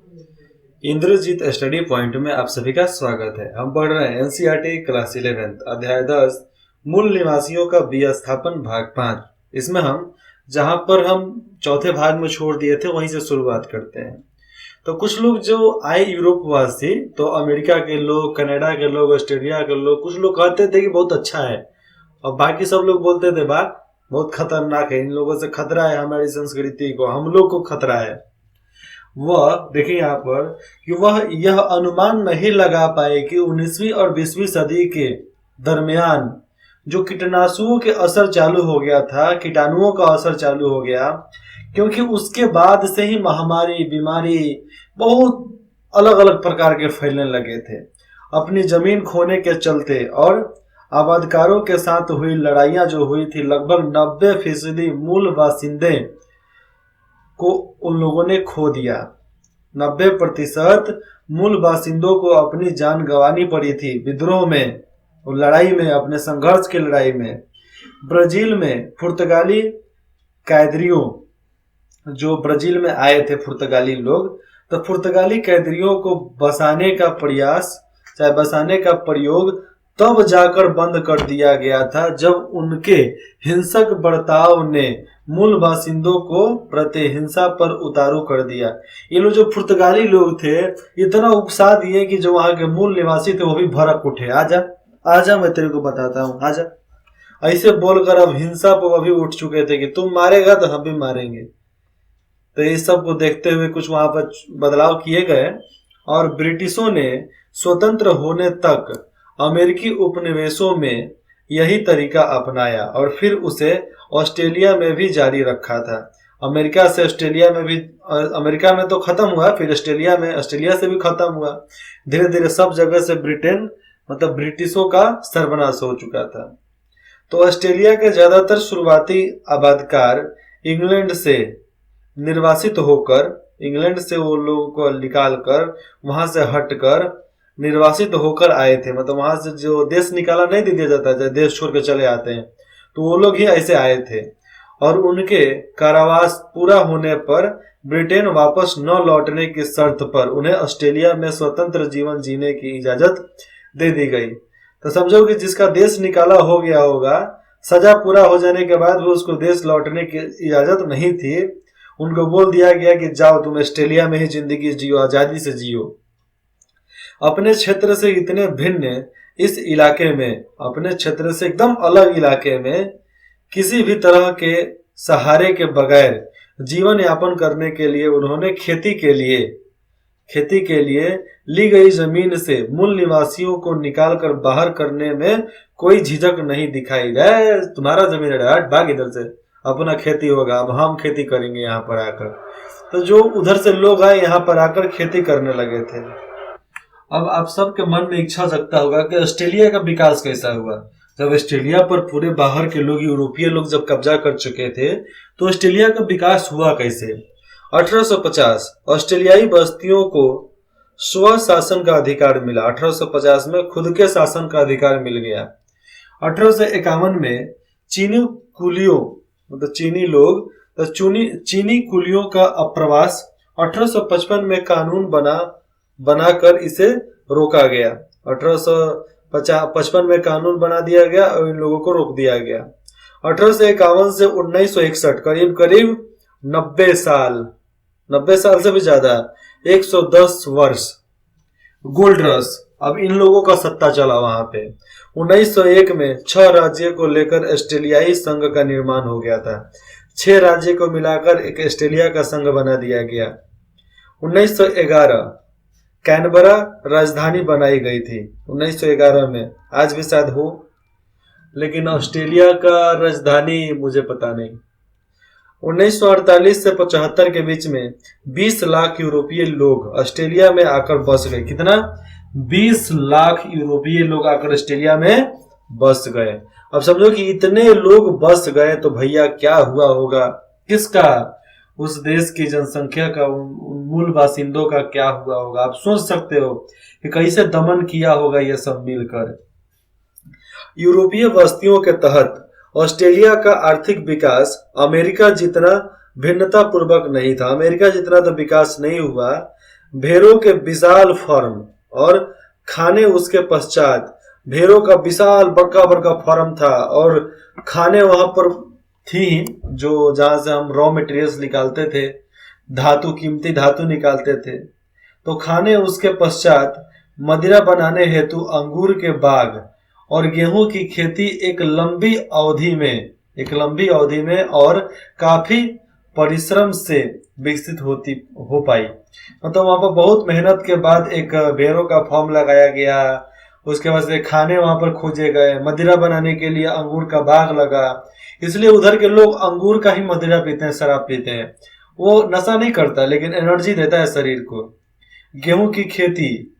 Indrajit study point में आप सभी का स्वागत है। हम पढ़ रहे हैं एनसीईआरटी क्लास 11 अध्याय 10 मूल निवासियों का विस्थापन भाग 5। इसमें हम जहां पर हम चौथे भाग में छोड़ दिए थे वहीं से शुरुआत करते हैं। तो कुछ लोग जो आए यूरोपवासी, तो अमेरिका के लोग, कनाडा के लोग, ऑस्ट्रेलिया के लोग, कुछ लोग कहते थे कि बहुत अच्छा है, और बाकी सब लोग बोलते थे बात बहुत खतरनाक है, इन लोगों से खतरा है, हमारी संस्कृति को, हम लोग को खतरा है। वह देखिए यहाँ पर कि वह यह अनुमान नहीं लगा पाए कि 19वीं और 20वीं सदी के दरमियान जो कीटनाशुओं के असर चालू हो गया था, कीटाणुओं का असर चालू हो गया, क्योंकि उसके बाद से ही महामारी, बीमारी बहुत अलग अलग प्रकार के फैलने लगे थे। अपनी जमीन खोने के चलते और आबादकारों के साथ हुई लड़ाइयां जो हुई थी, लगभग 90% मूल बासिंदे को उन लोगों ने खो दिया। 90% मूल बासिंदों को अपनी जान गंवानी पड़ी थी विद्रोह में, लड़ाई में, अपने संघर्ष की लड़ाई में। ब्राजील में पुर्तगाली कैदरियों, जो ब्राजील में आए थे पुर्तगाली लोग, तो पुर्तगाली कैदरियों को बसाने का प्रयास, चाहे बसाने का प्रयोग तब जाकर बंद कर दिया गया था जब उनके हिंसक बर्ताव ने मूल बासिंदों को प्रतिहिंसा पर उतारू कर दिया। ये लोग जो पुर्तगाली लोग थे इतना उकसा दिए कि जो वहां के मूल निवासी थे वो भी भड़क उठे, आजा आजा मैं तेरे को बताता हूँ, आजा। ऐसे बोलकर अब हिंसा पर वो भी उठ चुके थे कि तुम मारेगा तो हम भी मारेंगे। तो इस सब को देखते हुए कुछ वहां पर बदलाव किए गए और ब्रिटिशों ने स्वतंत्र होने तक अमेरिकी उपनिवेशों में यही तरीका अपनाया और फिर उसे ऑस्ट्रेलिया में भी जारी रखा था। अमेरिका से ऑस्ट्रेलिया में भी, अमेरिका में तो खत्म हुआ, फिर ऑस्ट्रेलिया में, ऑस्ट्रेलिया से भी खत्म हुआ। धीरे धीरे सब जगह से ब्रिटेन मतलब ब्रिटिशों का सर्वनाश हो चुका था। तो ऑस्ट्रेलिया के ज्यादातर शुरुआती आबादकार इंग्लैंड से निर्वासित होकर, इंग्लैंड से वो लोगों को निकालकर, वहां से हटकर निर्वासित होकर आए थे। मतलब वहां से जो देश निकाला नहीं दिया जाता, जब देश छोड़ के चले आते हैं, तो वो लोग ही ऐसे आए थे। और उनके कारावास पूरा होने पर ब्रिटेन वापस न लौटने की शर्त पर उन्हें ऑस्ट्रेलिया में स्वतंत्र जीवन जीने की इजाजत दे दी गई। तो समझो कि जिसका देश निकाला हो गया होगा, सजा पूरा हो जाने के बाद भी उसको देश लौटने की इजाजत नहीं थी, उनको बोल दिया गया कि जाओ तुम ऑस्ट्रेलिया में ही जिंदगी जियो, आजादी से जियो। अपने क्षेत्र से इतने भिन्न इस इलाके में, अपने क्षेत्र से एकदम अलग इलाके में किसी भी तरह के सहारे के बगैर जीवन यापन करने के लिए उन्होंने खेती के लिए ली गई जमीन से मूल निवासियों को निकालकर बाहर करने में कोई झिझक नहीं दिखाई। रहे तुम्हारा जमीन है, हट भाग इधर से, अपना खेती होगा, अब हम खेती करेंगे यहाँ पर आकर। तो जो उधर से लोग आए यहाँ पर आकर खेती करने लगे थे। अब आप सबके मन में इच्छा जगता होगा कि ऑस्ट्रेलिया का विकास कैसा हुआ। जब ऑस्ट्रेलिया पर पूरे बाहर के लोग, यूरोपीय लोग जब कब्जा कर चुके थे, तो ऑस्ट्रेलिया का विकास हुआ कैसे। 1850 ऑस्ट्रेलियाई बस्तियों को स्व शासन का अधिकार मिला। 1850 में खुद के शासन का अधिकार मिल गया। 1851 में चीनी कुलियों, मतलब चीनी लोग, तो चीनी कुलियों का अप्रवास 1855 में कानून बनाकर इसे रोका गया। 1855 में कानून बना दिया गया और इन लोगों को रोक दिया गया। 1851 से 1961 करीब करीब 90 साल से भी ज्यादा, 110 वर्ष गोल्ड रश, अब इन लोगों का सत्ता चला वहां पे। 1901 में 6 राज्य को लेकर ऑस्ट्रेलियाई संघ का निर्माण हो गया था। 6 राज्य को मिलाकर एक ऑस्ट्रेलिया का संघ बना दिया गया। 1911 कैनबरा राजधानी बनाई गई थी 1911 में, आज भी शायद हो, लेकिन ऑस्ट्रेलिया का राजधानी मुझे पता नहीं। 1948 से 75 के बीच में 20 लाख यूरोपीय लोग ऑस्ट्रेलिया में आकर बस गए। कितना? 20 लाख यूरोपीय लोग आकर ऑस्ट्रेलिया में बस गए। अब समझो कि इतने लोग बस गए तो भैया क्या हुआ होगा, किसका, उस देश की जनसंख्या का, मूल बासिंदों का क्या हुआ होगा। आप सोच सकते हो कि कैसे दमन किया होगा ये सब मिलकर। यूरोपीय बस्तियों के तहत ऑस्ट्रेलिया का आर्थिक विकास अमेरिका जितना भिन्नता पूर्वक नहीं था। अमेरिका जितना तो विकास नहीं हुआ, भेड़ों के विशाल फार्म और खाने उसके पश्चात। भेड़ों का विशाल बड़का बड़का फार्म था और खाने वहां पर थी, जो जहां से हम रॉ मटेरियल्स निकालते थे, धातु, कीमती धातु निकालते थे। तो खाने उसके पश्चात मदिरा बनाने हेतु अंगूर के बाग और गेहूं की खेती एक लंबी अवधि में और काफी परिश्रम से विकसित हो पाई। मतलब वहां पर बहुत मेहनत के बाद एक भेड़ों का फार्म लगाया गया, उसके बाद से खाने वहां पर खोजे गए, मदिरा बनाने के लिए अंगूर का बाग लगा। इसलिए उधर के लोग अंगूर का ही मदिरा पीते हैं, शराब पीते हैं। वो नशा नहीं करता लेकिन एनर्जी देता है शरीर को। गेहूं की खेती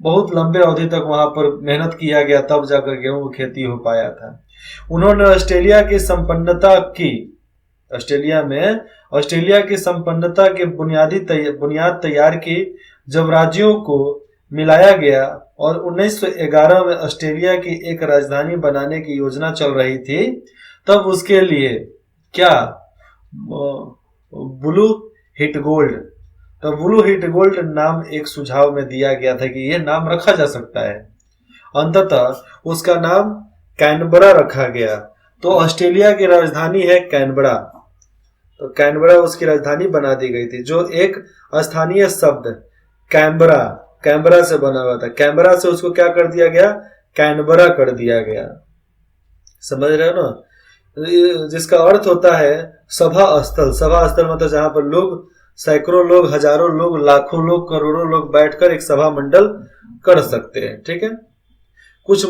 बहुत लंबे अवधि तक वहां पर मेहनत किया गया, तब जाकर गेहूं की खेती हो पाया था। उन्होंने ऑस्ट्रेलिया की संपन्नता की बुनियाद तैयार की, जब राज्यों को मिलाया गया और 1911 में ऑस्ट्रेलिया की एक राजधानी बनाने की योजना चल रही थी। तब उसके लिए क्या, ब्लू हिट गोल्ड, तो ब्लू हिट गोल्ड नाम एक सुझाव में दिया गया था कि यह नाम रखा जा सकता है। अंततः उसका नाम कैनबरा रखा गया। तो ऑस्ट्रेलिया की राजधानी है कैनबरा, तो कैनबरा उसकी राजधानी बना दी गई थी, जो एक स्थानीय शब्द कैनबरा से बना हुआ था। कैनबरा से उसको क्या कर दिया गया, कैनबरा कर दिया गया। समझ रहे हो ना, जिसका अर्थ होता है सभा स्थल। सभा स्थल मतलब जहां पर लोग, सैकड़ों लोग, हजारों लोग, लाखों लोग, करोड़ों लोग बैठकर एक सभा मंडल कर सकते हैं। ठीक है। कुछ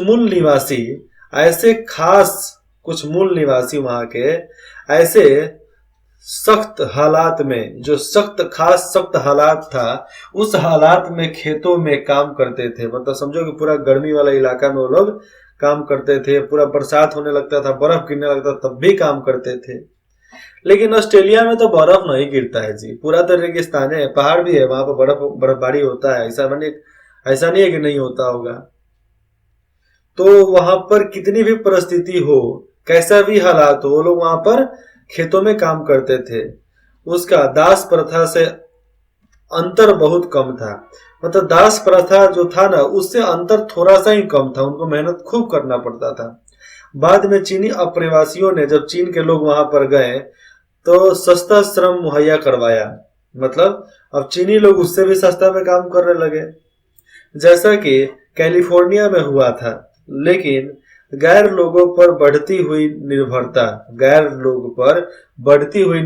मूल निवासी वहां के ऐसे सख्त हालात में, जो सख्त हालात था, उस हालात में खेतों में काम करते थे। मतलब समझो कि पूरा गर्मी वाला इलाका में वो लोग काम करते थे, पूरा बरसात होने लगता था, बर्फ गिरने लगता था, तब भी काम करते थे। लेकिन ऑस्ट्रेलिया में तो बर्फ नहीं गिरता है जी, पूरा तो रेगिस्तान है, पहाड़ भी है, वहां पर बर्फबारी होता है, ऐसा नहीं है कि नहीं होता होगा। तो वहां पर कितनी भी परिस्थिति हो, कैसा भी हालात हो, वो लोग वहां पर खेतों में काम करते थे। उसका दास प्रथा से अंतर बहुत कम था। मतलब दास प्रथा जो था ना, उससे अंतर थोड़ा सा ही कम था, उनको मेहनत खूब करना पड़ता था। बाद में चीनी अप्रवासियों ने, जब चीन के लोग वहां पर गए तो सस्ता श्रम मुहैया करवाया। मतलब अब चीनी लोग उससे भी सस्ता में काम करने लगे, जैसा कि कैलिफोर्निया में हुआ था। लेकिन गैर लोगों पर बढ़ती हुई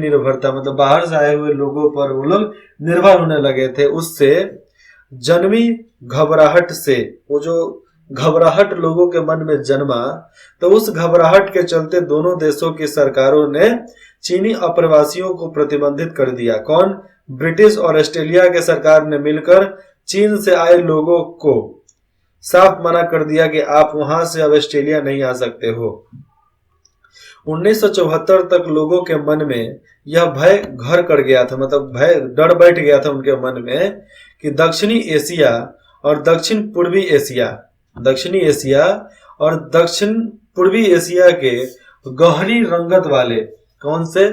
निर्भरता, मतलब बाहर से आए हुए लोगों पर वो लोग निर्भर होने लगे थे। उससे जन्मी घबराहट से, वो जो घबराहट लोगों के मन में जन्मा, तो उस घबराहट के चलते दोनों देशों की सरकारों ने चीनी अप्रवासियों को प्रतिबंधित कर दिया। कौन? ब्रिटिश और ऑस्ट्रेलिया के सरकार ने मिलकर चीन से आए लोगों को साफ मना कर दिया कि आप वहां से अब ऑस्ट्रेलिया नहीं आ सकते हो। 1974 तक लोगों के मन में यह भय घर कर गया था, मतलब डर बैठ गया था उनके मन में कि दक्षिणी एशिया और दक्षिण पूर्वी एशिया के गहरी रंगत वाले, कौन से?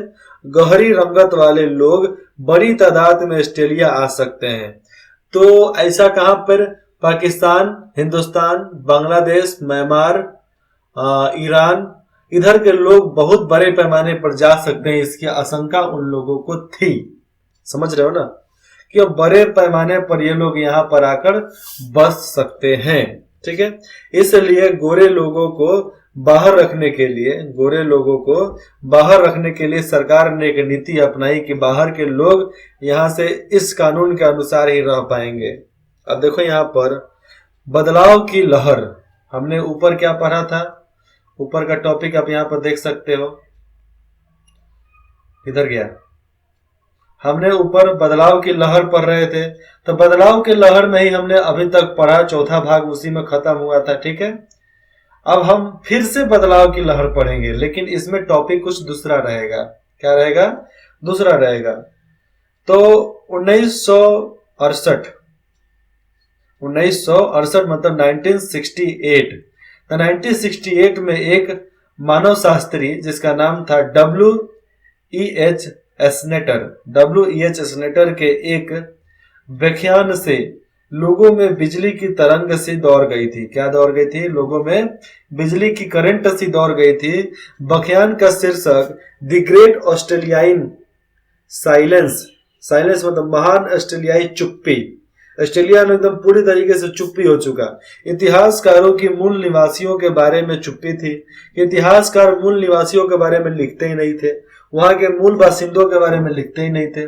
गहरी रंगत वाले लोग बड़ी तादाद में ऑस्ट्रेलिया आ सकते हैं। तो ऐसा कहां पर? पाकिस्तान, हिंदुस्तान, बांग्लादेश, म्यांमार, ईरान, इधर के लोग बहुत बड़े पैमाने पर जा सकते हैं, इसकी आशंका उन लोगों को थी। समझ रहे हो ना, कि अब बड़े पैमाने पर ये लोग यहाँ पर आकर बस सकते हैं। ठीक है। इसलिए गोरे लोगों को बाहर रखने के लिए सरकार ने एक नीति अपनाई कि बाहर के लोग यहाँ से इस कानून के अनुसार ही रह पाएंगे। अब देखो यहाँ पर बदलाव की लहर, हमने ऊपर क्या पढ़ा था, ऊपर का टॉपिक आप यहाँ पर देख सकते हो, इधर गया, हमने ऊपर बदलाव की लहर पढ़ रहे थे। तो बदलाव की लहर में ही हमने अभी तक पढ़ा, चौथा भाग उसी में खत्म हुआ था। ठीक है। अब हम फिर से बदलाव की लहर पढ़ेंगे, लेकिन इसमें टॉपिक कुछ दूसरा रहेगा। क्या रहेगा? दूसरा रहेगा। तो 1968 मतलब 1968, तो 1968 में एक मानव शास्त्री जिसका नाम था W.E.H. स्नेटर के एक व्याख्यान से लोगों में बिजली की तरंग सी दौड़ गई थी। क्या दौड़ गई थी? लोगों में बिजली की करंट सी दौड़ गई थी। व्याख्यान का शीर्षक द ग्रेट ऑस्ट्रेलियाइन साइलेंस। साइलेंस मतलब महान ऑस्ट्रेलियाई चुप्पी। ऑस्ट्रेलिया में एकदम पूरी तरीके से चुप्पी हो चुका। इतिहासकारों की मूल निवासियों के बारे में चुप्पी थी। इतिहासकार मूल निवासियों के बारे में लिखते ही नहीं थे, वहां के मूल बासिंदों के बारे में लिखते ही नहीं थे।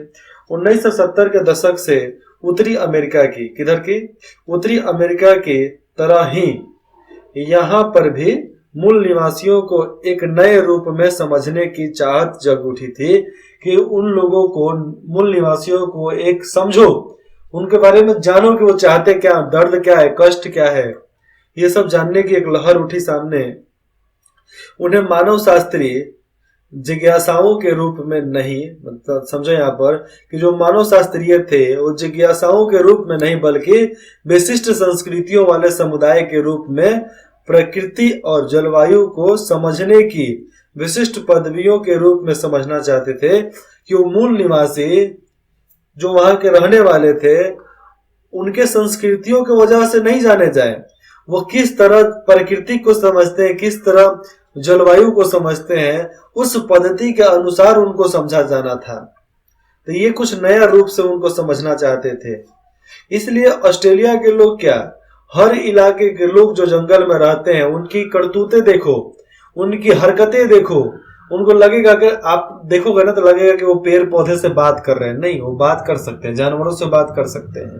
1970 के दशक से उत्तरी अमेरिका की, किधर की? उत्तरी अमेरिका की तरह ही यहाँ पर भी मूल निवासियों को एक नए रूप में समझने की चाहत जग उठी थी कि उन लोगों को, मूल निवासियों को एक समझो, उनके बारे में जानो कि वो चाहते क्या, दर्द क्या है, कष्ट क्या है, ये सब जानने की एक लहर उठी सामने। उन्हें मानव शास्त्रीय जिज्ञासाओं के रूप में नहीं, मतलब समझो यहाँ पर कि जो मानव शास्त्रीय थे वो जिज्ञासाओं के रूप में नहीं बल्कि विशिष्ट संस्कृतियों वाले समुदाय के रूप में प्रकृति और जलवायु को समझने की विशिष्ट पदवियों के रूप में समझना चाहते थे कि वो मूल निवासी जो वहां के रहने वाले थे उनके संस्कृतियों की वजह से नहीं जाने जाए, वो किस तरह प्रकृति को समझते हैं, किस तरह जलवायु को समझते हैं, उस पद्धति के अनुसार उनको समझा जाना था। तो ये कुछ नया रूप से उनको समझना चाहते थे। इसलिए ऑस्ट्रेलिया के लोग क्या, हर इलाके के लोग जो जंगल में रहते हैं उनकी करतूतें देखो, उनकी हरकतें देखो, उनको लगेगा कि आप देखोगे ना तो लगेगा कि वो पेड़ पौधे से बात कर रहे हैं। नहीं, वो बात कर सकते हैं, जानवरों से बात कर सकते हैं।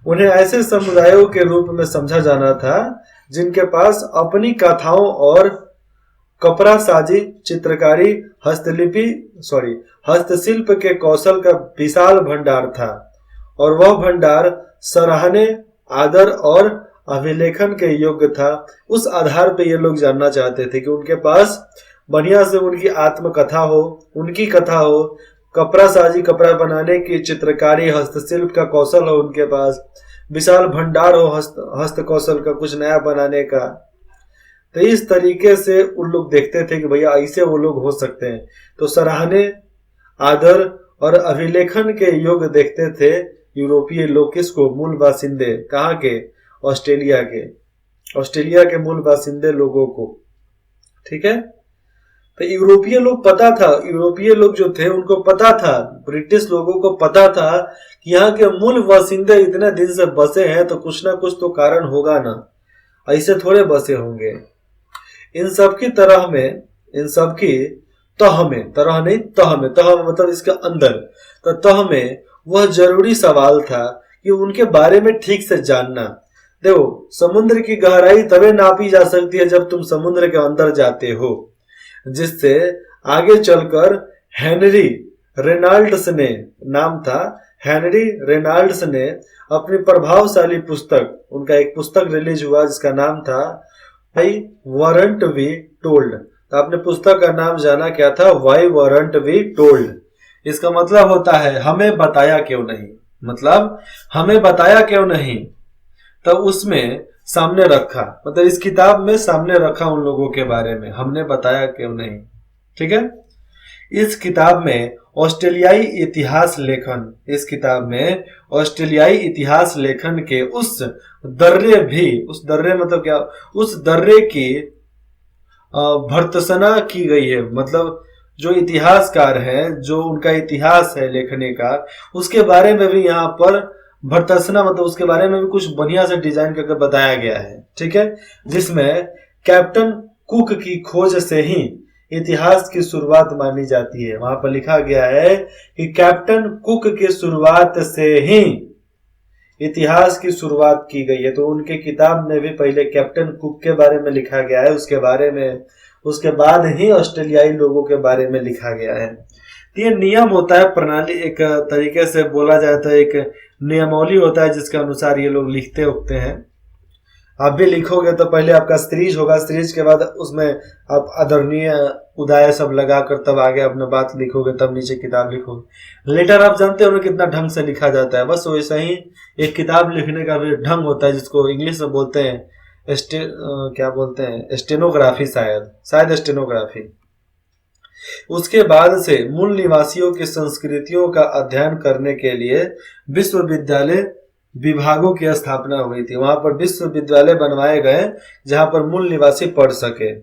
उन्हें ऐसे समुदायों के रूप में समझा जाना था जिनके पास अपनी कथाओं और कपड़ा साजी, चित्रकारी, हस्तशिल्प के कौशल का विशाल भंडार था और वह भंडार सराहने, आदर और अभिलेखन के योग्य था। उस आधार पे ये लोग जानना चाहते थे कि उनके पास बढ़िया से उनकी आत्मकथा हो, उनकी कथा हो, कपड़ा साजी, कपड़ा बनाने की चित्रकारी, हस्तशिल्प का कौशल हो, उनके पास विशाल भंडार हो हस्त कौशल का, कुछ नया बनाने का। तो इस तरीके से उन लोग देखते थे कि भैया ऐसे वो लोग हो सकते हैं। तो सराहने, आदर और अभिलेखन के योग्य देखते थे यूरोपीय लोग किसको? मूल बासिंदे। कहाँ के? ऑस्ट्रेलिया के। ऑस्ट्रेलिया के मूल बासिंदे लोगों को। ठीक है। तो यूरोपीय लोग पता था, यूरोपीय लोग जो थे उनको पता था, ब्रिटिश लोगों को पता था कि यहाँ के मूल बासिंदे इतने दिन से बसे हैं तो कुछ ना कुछ तो कारण होगा ना, ऐसे थोड़े बसे होंगे। इन सब की तरह में, इन सब की तह में, तरह नहीं तह में, तह मतलब इसके अंदर, तो तह में वह जरूरी सवाल था कि उनके बारे में ठीक से जानना। देखो, समुद्र की गहराई तभी नापी जा सकती है जब तुम समुद्र के अंदर जाते हो, जिससे आगे चलकर हेनरी रेनाल्ड्स ने, नाम था हेनरी रेनाल्ड्स ने, अपनी प्रभावशाली पुस्तक, उनका एक पुस्तक रिलीज हुआ जिसका नाम था वाई वॉरंट वी टोल्ड। तो आपने पुस्तक का नाम जाना क्या था? Why warrant we told. इसका मतलब होता है हमें बताया क्यों नहीं, मतलब हमें बताया क्यों नहीं। तब उसमें सामने रखा, मतलब इस किताब में सामने रखा उन लोगों के बारे में, हमने बताया क्यों नहीं। ठीक है। इस किताब में ऑस्ट्रेलियाई इतिहास लेखन, इस किताब में ऑस्ट्रेलियाई इतिहास लेखन के उस दर्रे भी, उस दर्रे मतलब क्या, उस दर्रे की भर्त्सना की गई है। मतलब जो इतिहासकार है, जो उनका इतिहास है लेखने का, उसके बारे में भी यहाँ पर भर्त्सना, मतलब उसके बारे में भी कुछ बढ़िया से डिजाइन करके बताया गया है। ठीक है। जिसमें कैप्टन कुक की खोज से ही इतिहास की शुरुआत मानी जाती है। वहां पर लिखा गया है कि कैप्टन कुक की शुरुआत से ही इतिहास की शुरुआत की गई है। तो उनके किताब में भी पहले कैप्टन कुक के बारे में लिखा गया है, उसके बाद ही ऑस्ट्रेलियाई लोगों के बारे में लिखा गया है। तो ये नियम होता है, प्रणाली, एक तरीके से बोला जाए तो एक नियमावली होता है जिसके अनुसार ये लोग लिखते उखते हैं। आप भी लिखोगे तो पहले आपका सीरीज होगा, सीरीज के बाद उसमें आप आदरणीय उदाय सब लगाकर तब आगे अपना बात लिखोगे, तब नीचे किताब लिखोगे। लेटर आप जानते हो कितना ढंग से लिखा जाता है, बस वैसा ही एक किताब लिखने का भी ढंग होता है जिसको इंग्लिश में बोलते हैं क्या बोलते हैं, स्टेनोग्राफी, शायद स्टेनोग्राफी। उसके बाद से मूल निवासियों की संस्कृतियों का अध्ययन करने के लिए विश्वविद्यालय विभागों की स्थापना हुई थी। वहां पर विश्वविद्यालय बनवाए गए जहां पर मूल निवासी पढ़ सके।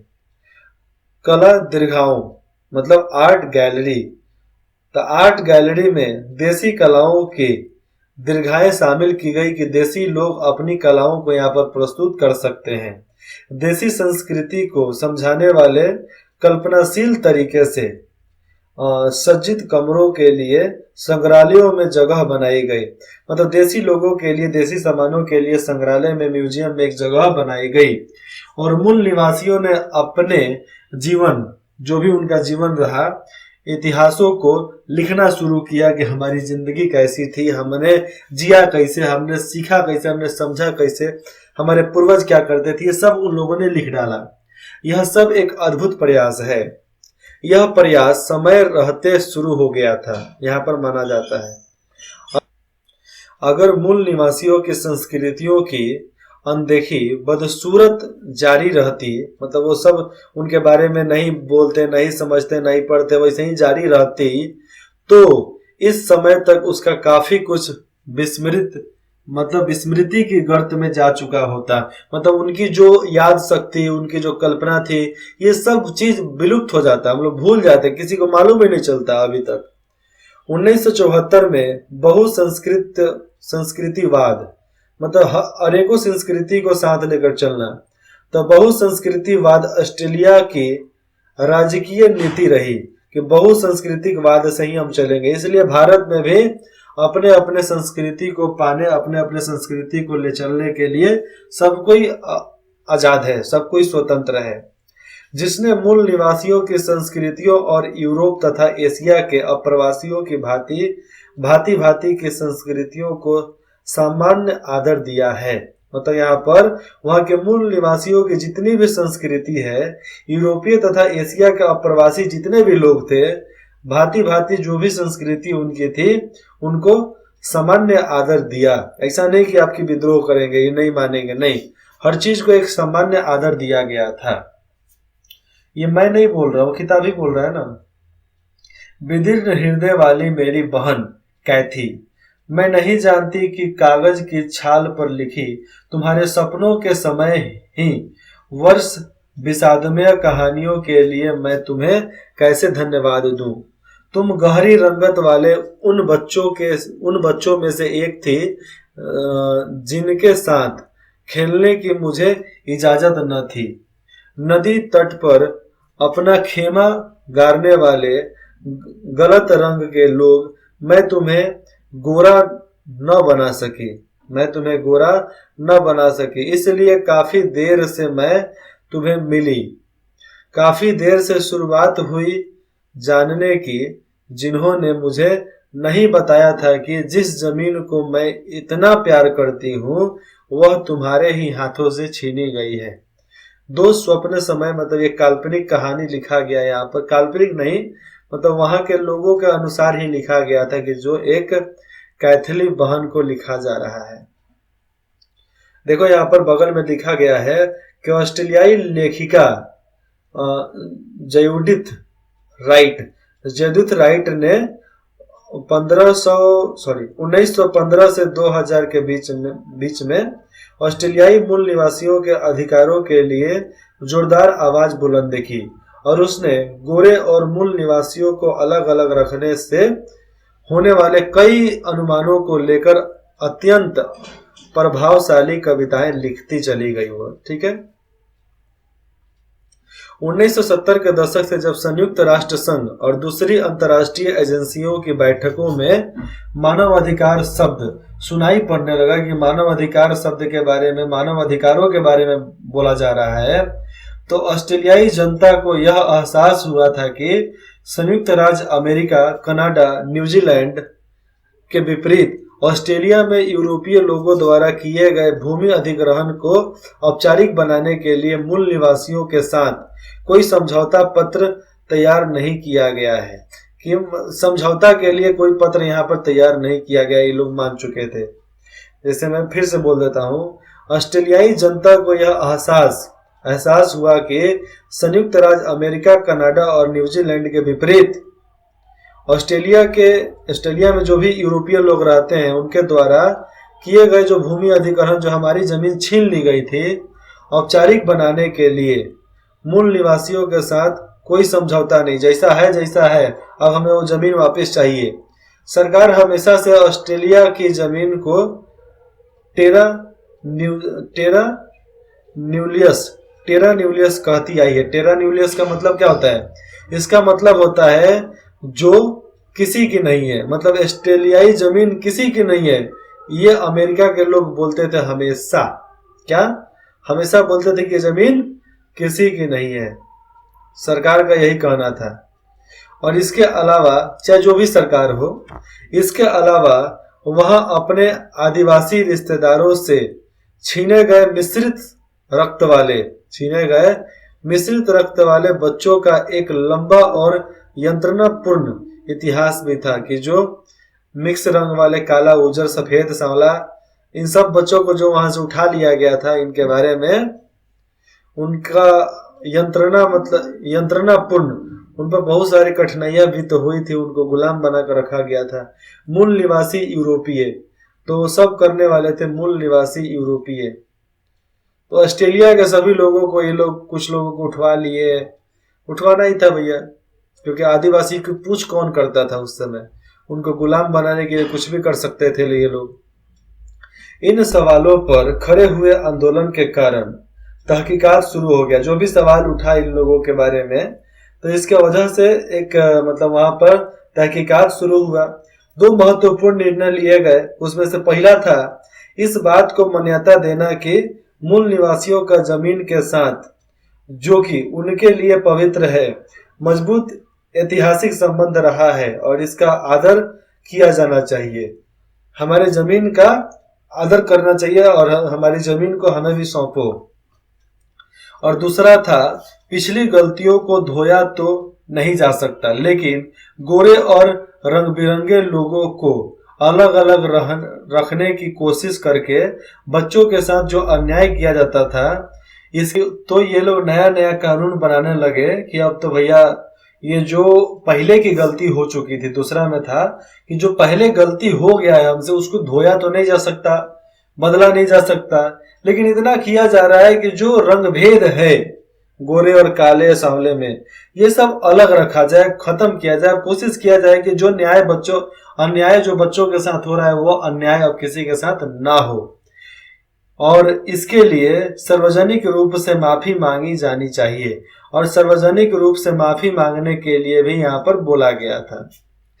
कला दीर्घाओं मतलब आर्ट गैलरी, तो आर्ट गैलरी में देसी कलाओं की दीर्घाएं शामिल की गई कि देसी लोग अपनी कलाओं को यहाँ पर प्रस्तुत कर सकते हैं। देसी संस्कृति को समझाने वाले कल्पनाशील तरीके से सज्जित कमरों के लिए संग्रहालयों में जगह बनाई गई। मतलब देसी लोगों के लिए, देसी सामानों के लिए संग्रहालय में, म्यूजियम में एक जगह बनाई गई। और मूल निवासियों ने अपने जीवन, जो भी उनका जीवन रहा, इतिहासों को लिखना शुरू किया कि हमारी जिंदगी कैसी थी, हमने जिया कैसे, हमने सीखा कैसे, हमने समझा कैसे, हमारे पूर्वज क्या करते थे, ये सब उन लोगों ने लिख डाला। यह सब एक अद्भुत प्रयास है। यह प्रयास समय रहते शुरू हो गया था, यहाँ पर माना जाता है। अगर मूल निवासियों की संस्कृतियों की अनदेखी बदसूरत जारी रहती, मतलब वो सब उनके बारे में नहीं बोलते, नहीं समझते, नहीं पढ़ते, वैसे ही जारी रहती, तो इस समय तक उसका काफी कुछ विस्मृति की गर्त में जा चुका होता। मतलब उनकी जो याद शक्ति, उनकी जो कल्पना थी, ये सब चीज विलुप्त हो जाता, हम लोग भूल जाते, किसी को मालूम ही नहीं चलता अभी तक। 1974 में संस्कृतिवाद, मतलब अनेकों संस्कृति को साथ लेकर चलना, तो बहुसंस्कृतिवाद ऑस्ट्रेलिया की राजकीय नीति रही कि बहुसंस्कृतिवाद से ही हम चलेंगे। इसलिए भारत में भी अपने अपने संस्कृति को पाने, अपने अपने संस्कृति को ले चलने के लिए सब कोई आजाद है, सब कोई स्वतंत्र है। जिसने मूल निवासियों की संस्कृतियों और यूरोप तथा एशिया के अप्रवासियों की भांति की संस्कृतियों को सामान्य आदर दिया है। मतलब यहाँ पर वहाँ के मूल निवासियों की जितनी भी संस्कृति है, यूरोपीय तथा एशिया के अप्रवासी जितने भी लोग थे, भांति जो भी संस्कृति उनकी थी, उनको सामान्य आदर दिया। ऐसा नहीं कि आपकी विद्रोह करेंगे, ये नहीं मानेंगे, नहीं, हर चीज को एक सामान्य आदर दिया गया था। ये मैं नहीं बोल रहा हूँ, किताब ही बोल रहा है ना। विदीर्ण हृदय वाली मेरी बहन कैथी, मैं नहीं जानती कि कागज की छाल पर लिखी तुम्हारे सपनों के समय ही वर्ष विषादमय कहानियों के लिए मैं तुम्हें कैसे धन्यवाद दूं। तुम गहरी रंगत वाले उन बच्चों में से एक थी जिनके साथ खेलने की मुझे इजाजत न थी। नदी तट पर अपना खेमा गारने वाले गलत रंग के लोग, मैं तुम्हें गोरा न बना सकी, इसलिए काफी देर से मैं तुम्हें मिली, काफी देर से शुरुआत हुई जानने की, जिन्होंने मुझे नहीं बताया था कि जिस जमीन को मैं इतना प्यार करती हूँ वह तुम्हारे ही हाथों से छीनी गई है। दो स्वप्न समय, मतलब ये काल्पनिक कहानी लिखा गया, यहाँ पर काल्पनिक नहीं, मतलब वहां के लोगों के अनुसार ही लिखा गया था कि जो एक कैथली बहन को लिखा जा रहा है। देखो यहाँ पर बगल में लिखा गया है कि ऑस्ट्रेलियाई लेखिका जयूडिथ राइट ने 1915 से 2000 के बीच में ऑस्ट्रेलियाई मूल निवासियों के अधिकारों के लिए जोरदार आवाज बुलंद की, और उसने गोरे और मूल निवासियों को अलग अलग रखने से होने वाले कई अनुमानों को लेकर अत्यंत प्रभावशाली कविताएं लिखती चली गई वो, ठीक है। 1970 के दशक से जब संयुक्त राष्ट्र संघ और दूसरी अंतर्राष्ट्रीय एजेंसियों की बैठकों में मानव अधिकार शब्द सुनाई पड़ने लगा कि मानव अधिकार शब्द के बारे में, मानव अधिकारों के बारे में बोला जा रहा है, तो ऑस्ट्रेलियाई जनता को यह एहसास हुआ था कि संयुक्त राज्य अमेरिका, कनाडा, न्यूजीलैंड के विपरीत ऑस्ट्रेलिया में यूरोपीय लोगों द्वारा किए गए भूमि अधिग्रहण को औपचारिक बनाने के लिए मूल निवासियों के साथ कोई समझौता पत्र तैयार नहीं किया गया है, कि समझौता के लिए कोई पत्र यहाँ पर तैयार नहीं किया गया, ये लोग मान चुके थे। जैसे मैं फिर से बोल देता हूँ, ऑस्ट्रेलियाई जनता को यह एहसास एहसास हुआ कि संयुक्त राज्य अमेरिका, कनाडा और न्यूजीलैंड के विपरीत ऑस्ट्रेलिया में जो भी यूरोपीय लोग रहते हैं उनके द्वारा किए गए जो भूमि अधिग्रहण, जो हमारी जमीन छीन ली गई थी, औपचारिक बनाने के लिए मूल निवासियों के साथ कोई समझौता नहीं, जैसा है, अब हमें वो जमीन वापस चाहिए। सरकार हमेशा से ऑस्ट्रेलिया की जमीन को टेरा न्यूलियस कहती आई है। टेरा न्यूलियस का मतलब क्या होता है? इसका मतलब होता है जो किसी की नहीं है, मतलब ऑस्ट्रेलियाई जमीन किसी की नहीं है। ये अमेरिका के लोग बोलते थे हमेशा, क्या हमेशा बोलते थे कि जमीन किसी की नहीं है। सरकार का यही कहना था। और इसके अलावा चाहे जो भी सरकार हो, इसके अलावा वह अपने आदिवासी रिश्तेदारों से छीने गए मिश्रित रक्त वाले बच्चों का एक लंबा और यंत्रणापूर्ण इतिहास भी था कि जो मिक्स रंग वाले काला, उजर, सफेद, सांवला, इन सब बच्चों को जो वहां से उठा लिया गया था, इनके बारे में उनका यंत्रणापूर्ण उन पर बहुत सारी कठिनाइयां भी तो हुई थी। उनको गुलाम बनाकर रखा गया था। मूल निवासी यूरोपीय, तो सब करने वाले थे मूल निवासी यूरोपीय। तो ऑस्ट्रेलिया के सभी लोगों को ये लोग कुछ लोगों को उठवाना ही था भैया, क्योंकि आदिवासी की पूछ कौन करता था उस समय। उनको गुलाम बनाने के लिए कुछ भी कर सकते थे ये लोग। इन सवालों पर खड़े हुए आंदोलन के कारण तहकीकात शुरू हो गया। जो भी सवाल उठा इन लोगों के बारे में, तो इसके वजह से एक मतलब वहां पर तहकीकात शुरू हुआ। 2 महत्वपूर्ण निर्णय लिए गए। उसमें से पहला था इस बात को मान्यता देना कि मूल निवासियों का जमीन के साथ, जो कि उनके लिए पवित्र है, मजबूत ऐतिहासिक संबंध रहा है और इसका आदर किया जाना चाहिए। हमारे जमीन का आदर करना चाहिए और हमारी जमीन को हमें भी सौंपो। और दूसरा था पिछली गलतियों को धोया तो नहीं जा सकता, लेकिन गोरे और रंग बिरंगे लोगों को अलग अलग रखने की कोशिश करके बच्चों के साथ जो अन्याय किया जाता था, इसके तो ये लोग नया नया कानून बनाने लगे कि अब तो भैया ये जो पहले की गलती हो चुकी थी, दूसरा में था कि जो पहले गलती हो गया है हमसे, उसको धोया तो नहीं जा सकता, बदला नहीं जा सकता, लेकिन इतना किया जा रहा है कि जो रंग भेद है गोरे और काले सांवले में, ये सब अलग रखा जाए, खत्म किया जाए। कोशिश किया जाए कि जो अन्याय जो बच्चों के साथ हो रहा है वो अन्याय अब किसी के साथ ना हो। और इसके लिए सार्वजनिक रूप से माफी मांगी जानी चाहिए। और सार्वजनिक रूप से माफी मांगने के लिए भी यहाँ पर बोला गया था।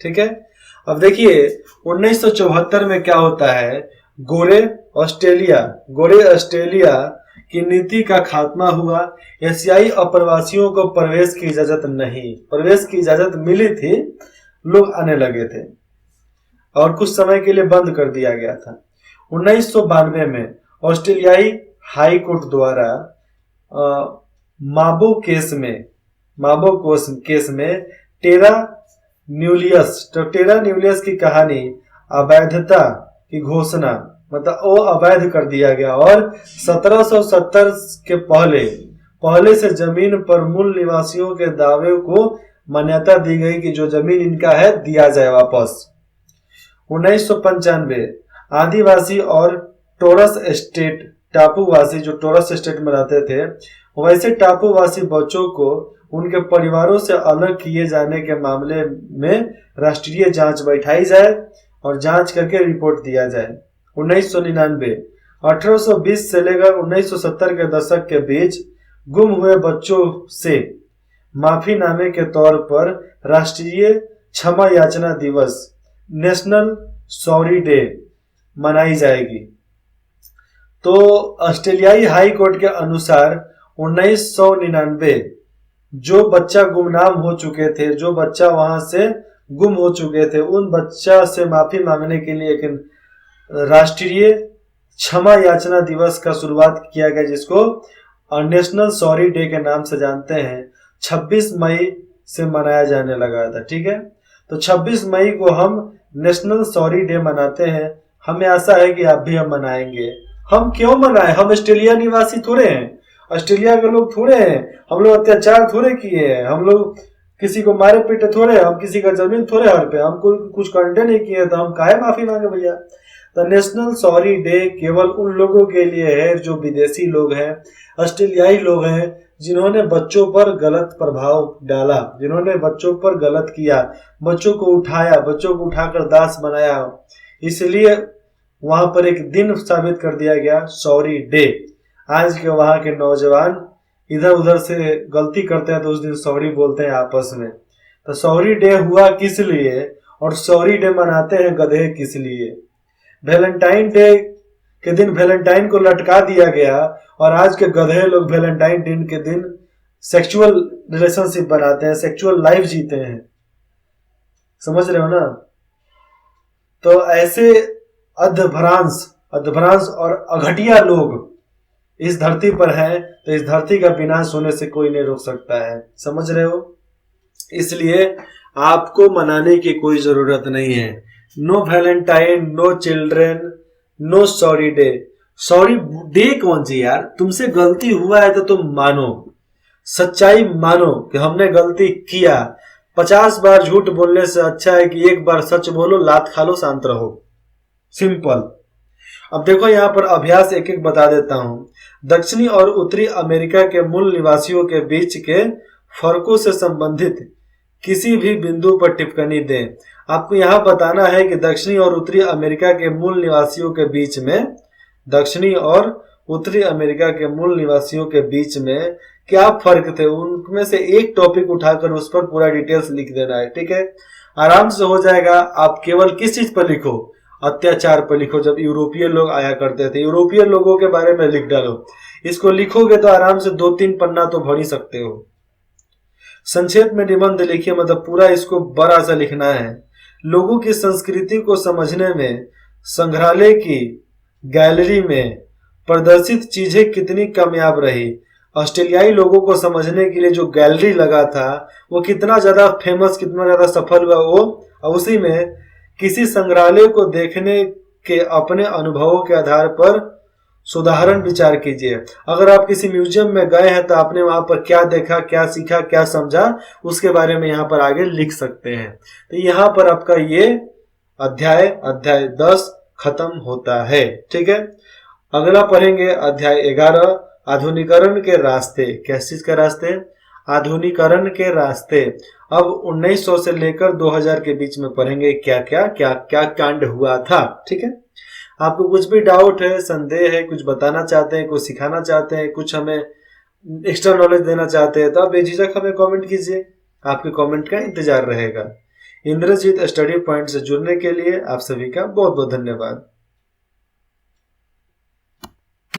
ठीक है, अब देखिए 1974 में क्या होता है। गोरे ऑस्ट्रेलिया की नीति का खात्मा हुआ। एशियाई अप्रवासियों को प्रवेश की इजाजत मिली थी, लोग आने लगे थे और कुछ समय के लिए बंद कर दिया गया था। 1992 में ऑस्ट्रेलियाई हाई कोर्ट द्वारा माबो केस में टेरा न्यूलियस की कहानी अवैधता की घोषणा, मतलब वो अवैध कर दिया गया। और 1770 के पहले से जमीन पर मूल निवासियों के दावे को मान्यता दी गई कि जो जमीन इनका है दिया जाए वापस। 1995 आदिवासी और टोरस स्टेट टापूवासी, जो टोरस स्टेट में रहते थे, वैसे टापूवासी बच्चों को उनके परिवारों से अलग किए जाने के मामले में राष्ट्रीय जांच बैठाई जाए और जांच करके रिपोर्ट दिया जाए। 1999 1820 से लेकर 1970 के दशक के बीच गुम हुए बच्चों से माफीनामे के तौर पर राष्ट्रीय क्षमा याचना दिवस, नेशनल सॉरी डे मनाई जाएगी। तो ऑस्ट्रेलियाई हाई कोर्ट के अनुसार 1999 जो बच्चा गुमनाम हो चुके थे, जो बच्चा वहां से गुम हो चुके थे, उन बच्चा से माफी मांगने के लिए एक राष्ट्रीय क्षमा याचना दिवस का शुरुआत किया गया, जिसको नेशनल सॉरी डे के नाम से जानते हैं। 26 मई से मनाया जाने लगा था। ठीक है, तो 26 मई को हम नेशनल सॉरी डे मनाते हैं। हमें आशा है कि आप भी हम मनाएंगे। हम क्यों मनाएं? हम ऑस्ट्रेलिया निवासी थोड़े हैं, ऑस्ट्रेलिया के लोग थोड़े हैं, हम लोग अत्याचार थोड़े किए हैं, हम लोग किसी को मारे पीटे थोड़े, हम किसी का जमीन थोड़े हड़पे, हम कुछ करंटे नहीं किए, तो हम काहे माफी मांगे भैया। द नेशनल सॉरी डे केवल उन लोगों के लिए है जो विदेशी लोग हैं, ऑस्ट्रेलियाई लोग हैं, जिन्होंने बच्चों पर गलत प्रभाव डाला, जिन्होंने बच्चों पर गलत किया, बच्चों को उठाया, बच्चों को उठाकर दास बनाया। इसलिए वहां पर एक दिन साबित कर दिया गया सॉरी डे। आज के वहां के नौजवान इधर उधर से गलती करते हैं तो उस दिन सॉरी बोलते हैं आपस में। तो सॉरी डे हुआ किस लिए और सॉरी डे मनाते हैं गधे किस लिए? वैलेंटाइन डे के दिन वैलेंटाइन को लटका दिया गया और आज के गधे लोग वैलेंटाइन डे के दिन सेक्सुअल रिलेशनशिप बनाते हैं, सेक्सुअल लाइफ जीते हैं। समझ रहे हो ना? तो ऐसे अधभ्रांस और अघटिया लोग इस धरती पर हैं, तो इस धरती का विनाश होने से कोई नहीं रोक सकता है। समझ रहे हो? इसलिए आपको मनाने की कोई जरूरत नहीं है। No Valentine, no children, no sorry day. Sorry day कौन सी यार? तुमसे गलती हुआ है तो तुम मानो, सच्चाई मानो कि हमने गलती किया। 50 बार झूठ बोलने से अच्छा है कि एक बार सच बोलो, लात खा लो, शांत रहो। सिंपल। अब देखो यहाँ पर अभ्यास एक एक बता देता हूं। दक्षिणी और उत्तरी अमेरिका के मूल निवासियों के बीच के फर्कों से संबंधित किसी भी बिंदु पर टिप्पणी दें। आपको यहाँ बताना है कि दक्षिणी और उत्तरी अमेरिका के मूल निवासियों के बीच में, दक्षिणी और उत्तरी अमेरिका के मूल निवासियों के बीच में क्या फर्क थे, उनमें से एक टॉपिक उठाकर उस पर पूरा डिटेल्स लिख देना है। ठीक है, आराम से हो जाएगा। आप केवल किस चीज पर लिखो? अत्याचार पर लिखो। जब यूरोपीय लोग आया करते थे, यूरोपीय लोगों के बारे में लिख डालो। इसको लिखोगे तो आराम से 2-3 पन्ना तो भर ही सकते हो। संक्षेप में निबंध लिखिए, मतलब पूरा इसको बड़ा सा लिखना है। लोगों की संस्कृति को समझने में संग्रहालय की गैलरी में प्रदर्शित चीजें कितनी कामयाब रही। ऑस्ट्रेलियाई लोगों को समझने के लिए जो गैलरी लगा था वो कितना ज्यादा फेमस, कितना ज्यादा सफल हुआ वो। और उसी में किसी संग्रहालय को देखने के अपने अनुभवों के आधार पर सुधारण विचार कीजिए। अगर आप किसी म्यूजियम में गए हैं तो आपने वहां पर क्या देखा, क्या सीखा, क्या समझा, उसके बारे में यहाँ पर आगे लिख सकते हैं। तो यहाँ पर आपका ये अध्याय 10 खत्म होता है। ठीक है, अगला पढ़ेंगे अध्याय 11, आधुनिकरण के रास्ते। किस चीज के रास्ते? आधुनिकरण के रास्ते। अब 1900 से लेकर 2000 के बीच में पढ़ेंगे क्या क्या क्या क्या कांड हुआ था। ठीक है, आपको कुछ भी डाउट है, संदेह है, कुछ बताना चाहते हैं, कुछ सिखाना चाहते हैं, कुछ हमें एक्स्ट्रा नॉलेज देना चाहते हैं, तो आप बेझिझक हमें कमेंट कीजिए। आपके कमेंट का इंतजार रहेगा। इंद्रजीत स्टडी पॉइंट से जुड़ने के लिए आप सभी का बहुत बहुत धन्यवाद।